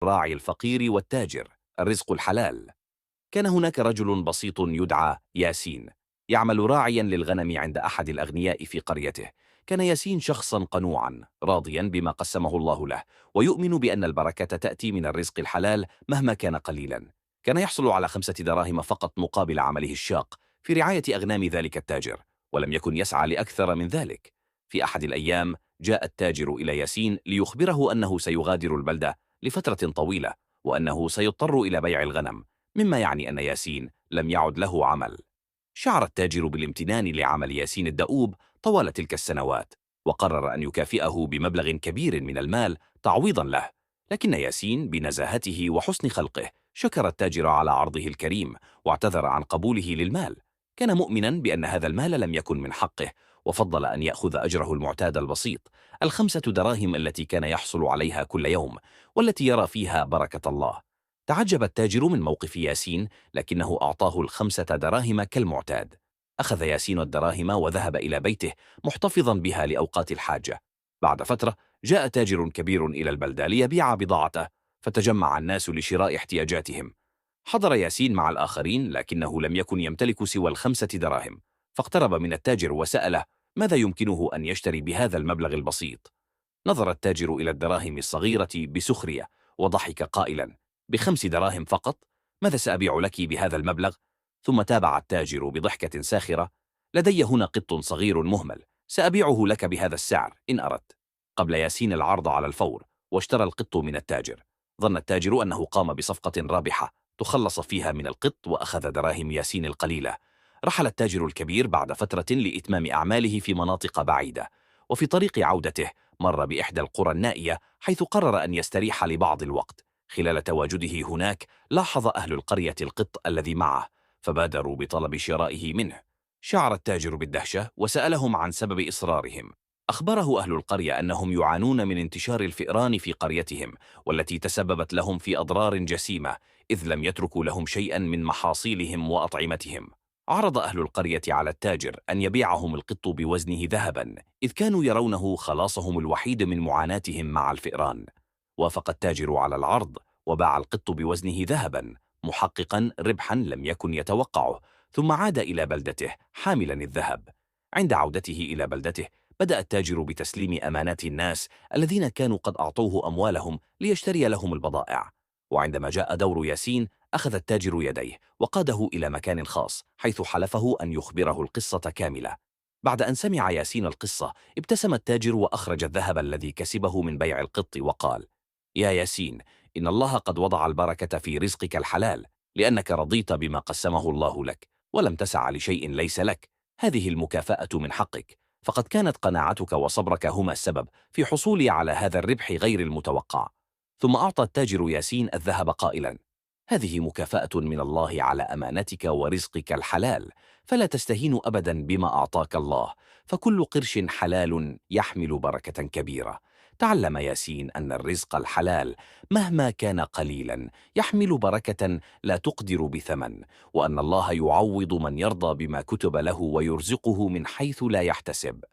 الراعي الفقير والتاجر. الرزق الحلال. كان هناك رجل بسيط يدعى ياسين، يعمل راعيا للغنم عند أحد الأغنياء في قريته. كان ياسين شخصا قنوعا راضيا بما قسمه الله له، ويؤمن بأن البركة تأتي من الرزق الحلال مهما كان قليلا. كان يحصل على 5 دراهم فقط مقابل عمله الشاق في رعاية أغنام ذلك التاجر، ولم يكن يسعى لأكثر من ذلك. في أحد الأيام جاء التاجر إلى ياسين ليخبره أنه سيغادر البلدة لفترة طويلة، وأنه سيضطر إلى بيع الغنم، مما يعني أن ياسين لم يعد له عمل. شعر التاجر بالامتنان لعمل ياسين الدؤوب طوال تلك السنوات، وقرر أن يكافئه بمبلغ كبير من المال تعويضا له. لكن ياسين بنزاهته وحسن خلقه شكر التاجر على عرضه الكريم، واعتذر عن قبوله للمال. كان مؤمنا بأن هذا المال لم يكن من حقه، وفضل أن يأخذ أجره المعتاد البسيط، ال5 دراهم التي كان يحصل عليها كل يوم، والتي يرى فيها بركة الله. تعجب التاجر من موقف ياسين، لكنه أعطاه ال5 دراهم كالمعتاد. أخذ ياسين الدراهم وذهب إلى بيته محتفظا بها لأوقات الحاجة. بعد فترة جاء تاجر كبير إلى البلدة ليبيع بضاعته، فتجمع الناس لشراء احتياجاتهم. حضر ياسين مع الآخرين، لكنه لم يكن يمتلك سوى ال5 دراهم، فاقترب من التاجر وسأله ماذا يمكنه أن يشتري بهذا المبلغ البسيط. نظر التاجر إلى الدراهم الصغيرة بسخرية، وضحك قائلا: ب5 دراهم فقط؟ ماذا سأبيع لك بهذا المبلغ؟ ثم تابع التاجر بضحكة ساخرة: لدي هنا قط صغير مهمل، سأبيعه لك بهذا السعر إن أردت. قبل ياسين العرض على الفور، واشترى القط من التاجر. ظن التاجر أنه قام بصفقة رابحة تخلص فيها من القط، وأخذ دراهم ياسين القليلة. رحل التاجر الكبير بعد فترة لإتمام أعماله في مناطق بعيدة، وفي طريق عودته مر بإحدى القرى النائية، حيث قرر أن يستريح لبعض الوقت. خلال تواجده هناك لاحظ أهل القرية القط الذي معه، فبادروا بطلب شرائه منه. شعر التاجر بالدهشة وسألهم عن سبب إصرارهم. أخبره أهل القرية أنهم يعانون من انتشار الفئران في قريتهم، والتي تسببت لهم في أضرار جسيمة، إذ لم يتركوا لهم شيئا من محاصيلهم وأطعمتهم. عرض أهل القرية على التاجر أن يبيعهم القط بوزنه ذهبا، إذ كانوا يرونه خلاصهم الوحيد من معاناتهم مع الفئران. وافق التاجر على العرض، وباع القط بوزنه ذهبا، محققا ربحا لم يكن يتوقعه. ثم عاد إلى بلدته حاملا الذهب. عند عودته إلى بلدته بدأ التاجر بتسليم أمانات الناس الذين كانوا قد أعطوه أموالهم ليشتري لهم البضائع. وعندما جاء دور ياسين أخذ التاجر يديه وقاده إلى مكان خاص، حيث حلفه أن يخبره القصة كاملة. بعد أن سمع ياسين القصة ابتسم التاجر وأخرج الذهب الذي كسبه من بيع القط وقال: يا ياسين، إن الله قد وضع البركة في رزقك الحلال، لأنك رضيت بما قسمه الله لك، ولم تسع لشيء ليس لك. هذه المكافأة من حقك، فقد كانت قناعتك وصبرك هما السبب في حصولي على هذا الربح غير المتوقع. ثم أعطى التاجر ياسين الذهب قائلا: هذه مكافأة من الله على أمانتك ورزقك الحلال، فلا تستهين أبدا بما أعطاك الله، فكل قرش حلال يحمل بركة كبيرة. تعلم ياسين أن الرزق الحلال مهما كان قليلا يحمل بركة لا تقدر بثمن، وأن الله يعوض من يرضى بما كتب له ويرزقه من حيث لا يحتسب.